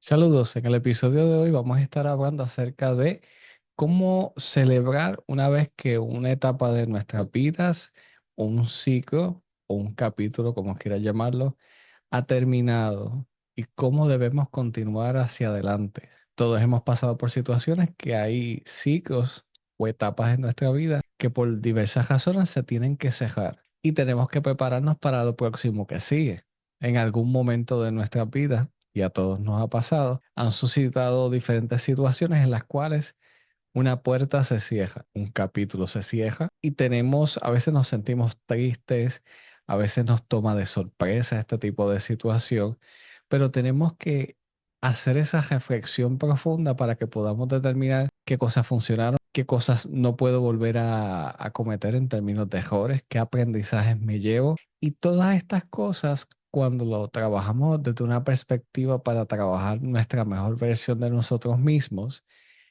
Saludos, en el episodio de hoy vamos a estar hablando acerca de cómo celebrar una vez que una etapa de nuestras vidas, un ciclo o un capítulo, como quieras llamarlo, ha terminado y cómo debemos continuar hacia adelante. Todos hemos pasado por situaciones que hay ciclos o etapas en nuestra vida que por diversas razones se tienen que cejar y tenemos que prepararnos para lo próximo que sigue. En algún momento de nuestra vida, y a todos nos ha pasado, han suscitado diferentes situaciones en las cuales una puerta se cierra, un capítulo se cierra y a veces nos sentimos tristes, a veces nos toma de sorpresa este tipo de situación, pero tenemos que hacer esa reflexión profunda para que podamos determinar qué cosas funcionaron, qué cosas no puedo volver a cometer en términos de errores, qué aprendizajes me llevo y todas estas cosas. Cuando lo trabajamos desde una perspectiva para trabajar nuestra mejor versión de nosotros mismos,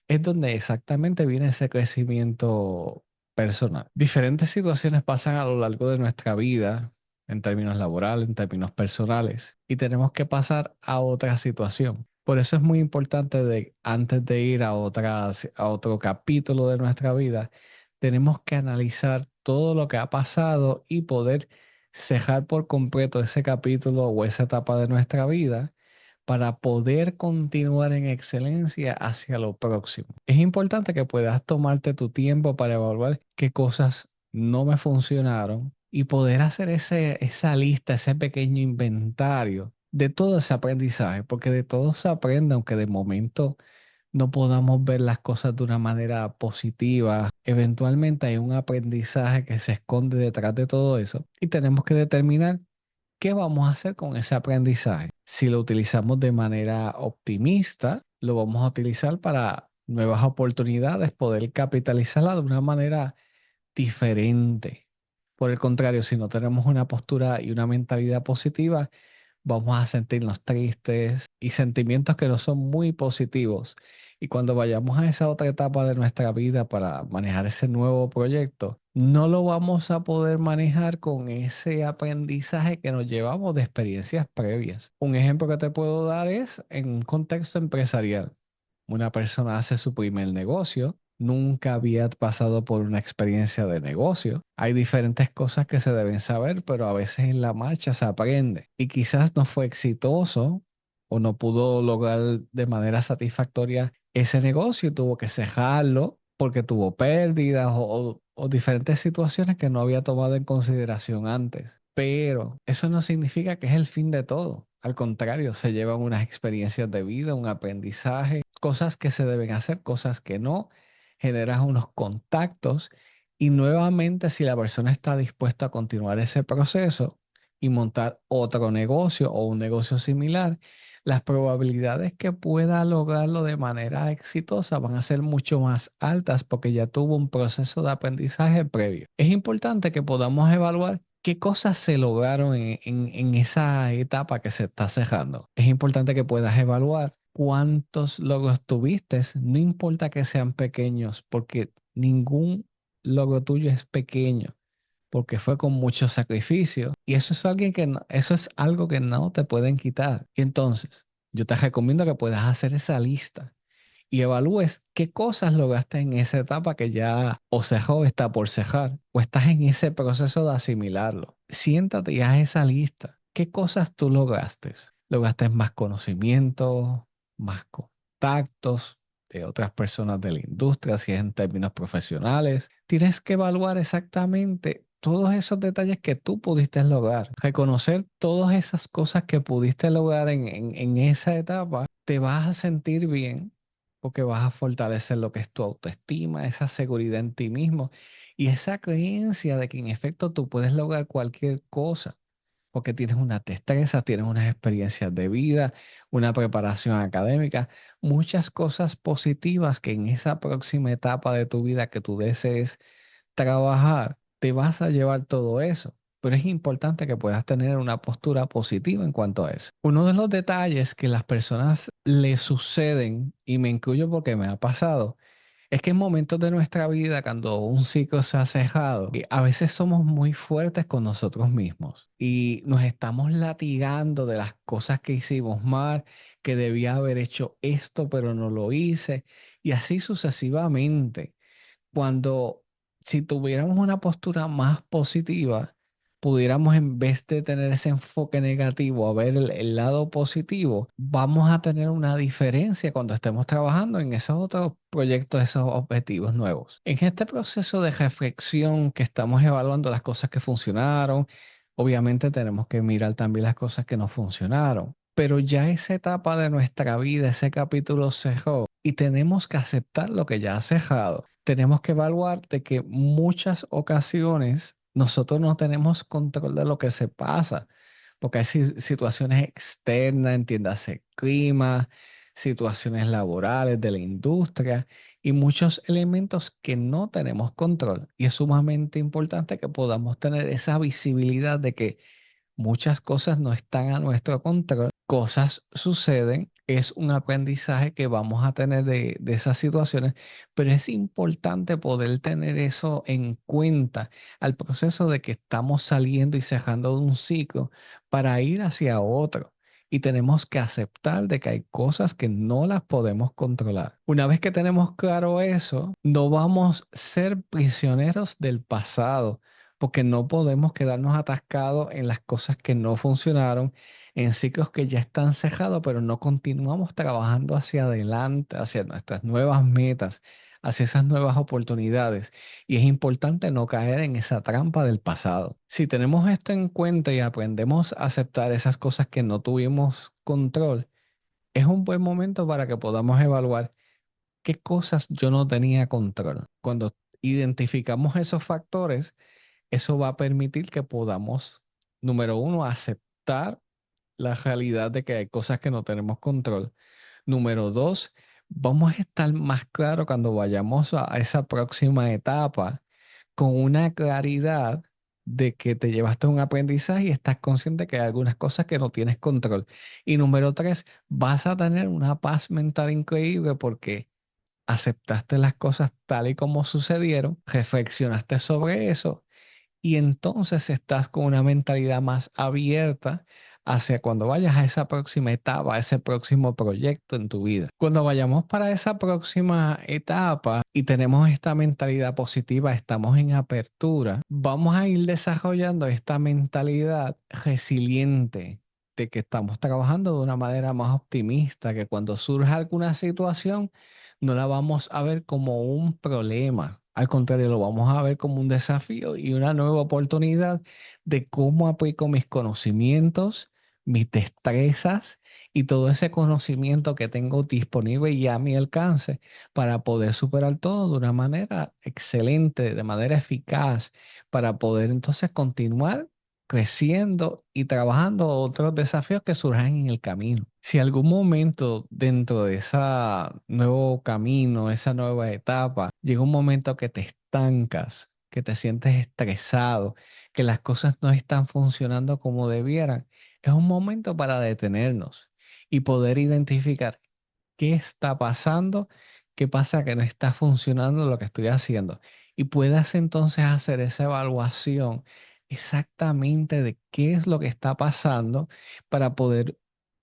es donde exactamente viene ese crecimiento personal. Diferentes situaciones pasan a lo largo de nuestra vida, en términos laborales, en términos personales, y tenemos que pasar a otra situación. Por eso es muy importante antes de ir a otro capítulo de nuestra vida, tenemos que analizar todo lo que ha pasado y poder cejar por completo ese capítulo o esa etapa de nuestra vida para poder continuar en excelencia hacia lo próximo. Es importante que puedas tomarte tu tiempo para evaluar qué cosas no me funcionaron y poder hacer esa lista, ese pequeño inventario de todo ese aprendizaje, porque de todo se aprende, aunque de momento no podamos ver las cosas de una manera positiva. Eventualmente hay un aprendizaje que se esconde detrás de todo eso y tenemos que determinar ¿qué vamos a hacer con ese aprendizaje? Si lo utilizamos de manera optimista, lo vamos a utilizar para nuevas oportunidades, poder capitalizarla de una manera diferente. Por el contrario, si no tenemos una postura y una mentalidad positiva, vamos a sentirnos tristes y sentimientos que no son muy positivos. Y cuando vayamos a esa otra etapa de nuestra vida para manejar ese nuevo proyecto, no lo vamos a poder manejar con ese aprendizaje que nos llevamos de experiencias previas. Un ejemplo que te puedo dar es en un contexto empresarial. Una persona hace su primer negocio, nunca había pasado por una experiencia de negocio. Hay diferentes cosas que se deben saber, pero a veces en la marcha se aprende. Y quizás no fue exitoso o no pudo lograr de manera satisfactoria ese negocio y tuvo que cejarlo porque tuvo pérdidas o diferentes situaciones que no había tomado en consideración antes. Pero eso no significa que es el fin de todo. Al contrario, se llevan unas experiencias de vida, un aprendizaje, cosas que se deben hacer, cosas que no, generas unos contactos y nuevamente si la persona está dispuesta a continuar ese proceso y montar otro negocio o un negocio similar, las probabilidades que pueda lograrlo de manera exitosa van a ser mucho más altas porque ya tuvo un proceso de aprendizaje previo. Es importante que podamos evaluar qué cosas se lograron en esa etapa que se está cerrando. Es importante que puedas evaluar cuántos logros tuviste, no importa que sean pequeños, porque ningún logro tuyo es pequeño, porque fue con mucho sacrificio y eso es algo que no te pueden quitar. Y entonces, yo te recomiendo que puedas hacer esa lista y evalúes qué cosas lograste en esa etapa que ya o cerró o está por cerrar, o estás en ese proceso de asimilarlo. Siéntate y haz esa lista. ¿Qué cosas tú lograste? ¿Lograste más conocimiento, más contactos de otras personas de la industria, si es en términos profesionales? Tienes que evaluar exactamente todos esos detalles que tú pudiste lograr. Reconocer todas esas cosas que pudiste lograr en esa etapa, te vas a sentir bien porque vas a fortalecer lo que es tu autoestima, esa seguridad en ti mismo y esa creencia de que en efecto tú puedes lograr cualquier cosa, porque tienes una destreza, tienes unas experiencias de vida, una preparación académica, muchas cosas positivas que en esa próxima etapa de tu vida que tú desees trabajar, te vas a llevar todo eso. Pero es importante que puedas tener una postura positiva en cuanto a eso. Uno de los detalles que las personas le suceden, y me incluyo porque me ha pasado, es que en momentos de nuestra vida, cuando un ciclo se ha cejado, a veces somos muy fuertes con nosotros mismos y nos estamos latigando de las cosas que hicimos mal, que debía haber hecho esto, pero no lo hice, y así sucesivamente. Cuando si tuviéramos una postura más positiva, pudiéramos en vez de tener ese enfoque negativo, a ver el lado positivo, vamos a tener una diferencia cuando estemos trabajando en esos otros proyectos, esos objetivos nuevos. En este proceso de reflexión que estamos evaluando las cosas que funcionaron, obviamente tenemos que mirar también las cosas que no funcionaron. Pero ya esa etapa de nuestra vida, ese capítulo cerró y tenemos que aceptar lo que ya ha cerrado. Tenemos que evaluar de que muchas ocasiones nosotros no tenemos control de lo que se pasa, porque hay situaciones externas, entiéndase, clima, situaciones laborales de la industria y muchos elementos que no tenemos control. Y es sumamente importante que podamos tener esa visibilidad de que muchas cosas no están a nuestro control, cosas suceden, es un aprendizaje que vamos a tener de esas situaciones, pero es importante poder tener eso en cuenta al proceso de que estamos saliendo y cerrando de un ciclo para ir hacia otro. Y tenemos que aceptar de que hay cosas que no las podemos controlar. Una vez que tenemos claro eso, no vamos a ser prisioneros del pasado porque no podemos quedarnos atascados en las cosas que no funcionaron, en ciclos que ya están cejados, pero no continuamos trabajando hacia adelante, hacia nuestras nuevas metas, hacia esas nuevas oportunidades. Y es importante no caer en esa trampa del pasado. Si tenemos esto en cuenta y aprendemos a aceptar esas cosas que no tuvimos control, es un buen momento para que podamos evaluar qué cosas yo no tenía control. Cuando identificamos esos factores, eso va a permitir que podamos, número uno, aceptar la realidad de que hay cosas que no tenemos control. Número dos, vamos a estar más claros cuando vayamos a esa próxima etapa con una claridad de que te llevaste un aprendizaje y estás consciente que hay algunas cosas que no tienes control. Y número tres, vas a tener una paz mental increíble porque aceptaste las cosas tal y como sucedieron, reflexionaste sobre eso y entonces estás con una mentalidad más abierta hacia cuando vayas a esa próxima etapa, a ese próximo proyecto en tu vida. Cuando vayamos para esa próxima etapa y tenemos esta mentalidad positiva, estamos en apertura, vamos a ir desarrollando esta mentalidad resiliente de que estamos trabajando de una manera más optimista, que cuando surja alguna situación, no la vamos a ver como un problema. Al contrario, lo vamos a ver como un desafío y una nueva oportunidad de cómo aplico mis conocimientos, mis destrezas y todo ese conocimiento que tengo disponible y a mi alcance para poder superar todo de una manera excelente, de manera eficaz, para poder entonces continuar creciendo y trabajando otros desafíos que surjan en el camino. Si algún momento dentro de ese nuevo camino, esa nueva etapa, llega un momento que te estancas, que te sientes estresado, que las cosas no están funcionando como debieran, es un momento para detenernos y poder identificar qué está pasando, qué pasa que no está funcionando lo que estoy haciendo. Y puedas entonces hacer esa evaluación exactamente de qué es lo que está pasando para poder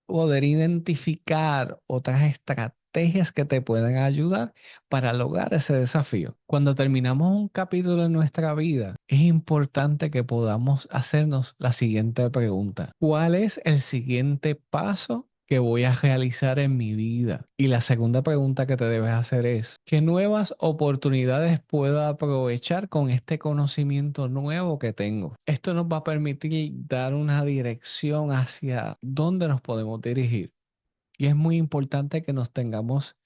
identificar otras estrategias que te puedan ayudar para lograr ese desafío. Cuando terminamos un capítulo en nuestra vida, es importante que podamos hacernos la siguiente pregunta. ¿Cuál es el siguiente paso que voy a realizar en mi vida? Y la segunda pregunta que te debes hacer es, ¿qué nuevas oportunidades puedo aprovechar con este conocimiento nuevo que tengo? Esto nos va a permitir dar una dirección hacia dónde nos podemos dirigir. Y es muy importante que nos tengamos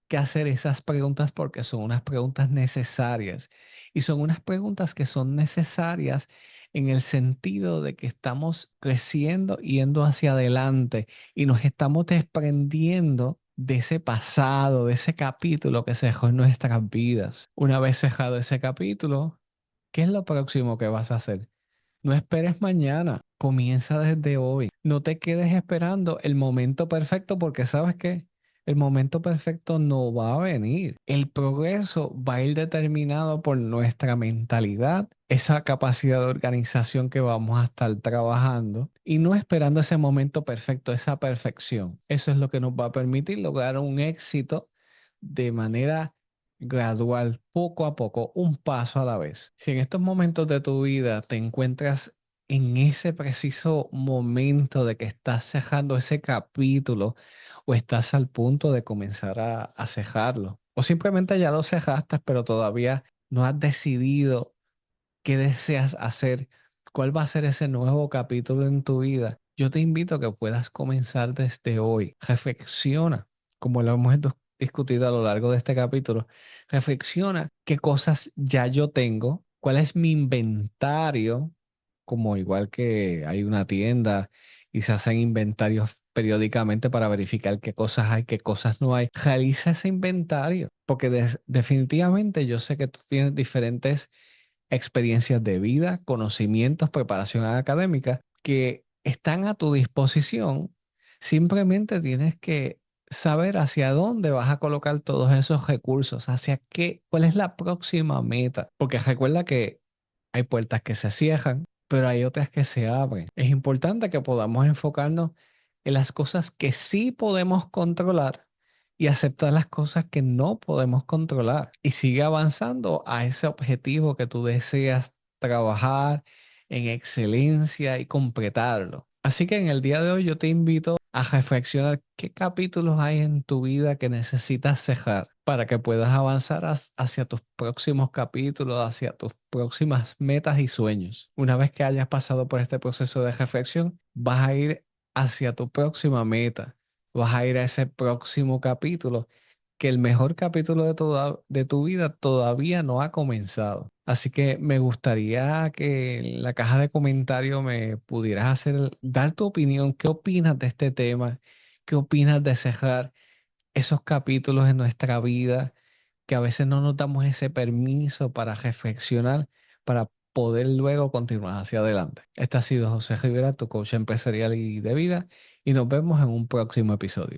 que hacer esas preguntas porque son unas preguntas necesarias. Y son unas preguntas que son necesarias en el sentido de que estamos creciendo, yendo hacia adelante y nos estamos desprendiendo de ese pasado, de ese capítulo que se dejó en nuestras vidas. Una vez cerrado ese capítulo, ¿qué es lo próximo que vas a hacer? No esperes mañana, comienza desde hoy. No te quedes esperando el momento perfecto porque sabes que El momento perfecto no va a venir. El progreso va a ir determinado por nuestra mentalidad, esa capacidad de organización que vamos a estar trabajando y no esperando ese momento perfecto, esa perfección. Eso es lo que nos va a permitir lograr un éxito de manera gradual, poco a poco, un paso a la vez. Si en estos momentos de tu vida te encuentras en ese preciso momento de que estás cerrando ese capítulo o estás al punto de comenzar a cejarlo, o simplemente ya lo cejaste, pero todavía no has decidido qué deseas hacer, cuál va a ser ese nuevo capítulo en tu vida, yo te invito a que puedas comenzar desde hoy. Reflexiona, como lo hemos discutido a lo largo de este capítulo, reflexiona qué cosas ya yo tengo, cuál es mi inventario, como igual que hay una tienda y se hacen inventarios periódicamente para verificar qué cosas hay, qué cosas no hay. Realiza ese inventario, porque definitivamente yo sé que tú tienes diferentes experiencias de vida, conocimientos, preparación académica que están a tu disposición. Simplemente tienes que saber hacia dónde vas a colocar todos esos recursos, hacia qué, cuál es la próxima meta. Porque recuerda que hay puertas que se cierran, pero hay otras que se abren. Es importante que podamos enfocarnos en las cosas que sí podemos controlar y aceptar las cosas que no podemos controlar. Y sigue avanzando a ese objetivo que tú deseas trabajar en excelencia y completarlo. Así que en el día de hoy yo te invito a reflexionar qué capítulos hay en tu vida que necesitas cerrar para que puedas avanzar hacia tus próximos capítulos, hacia tus próximas metas y sueños. Una vez que hayas pasado por este proceso de reflexión, vas a ir hacia tu próxima meta, vas a ir a ese próximo capítulo, que el mejor capítulo de tu vida todavía no ha comenzado. Así que me gustaría que en la caja de comentarios me pudieras dar tu opinión. ¿Qué opinas de este tema? ¿Qué opinas de cerrar esos capítulos en nuestra vida que a veces no nos damos ese permiso para reflexionar, para poder luego continuar hacia adelante? Este ha sido José Rivera, tu coach empresarial y de vida, y nos vemos en un próximo episodio.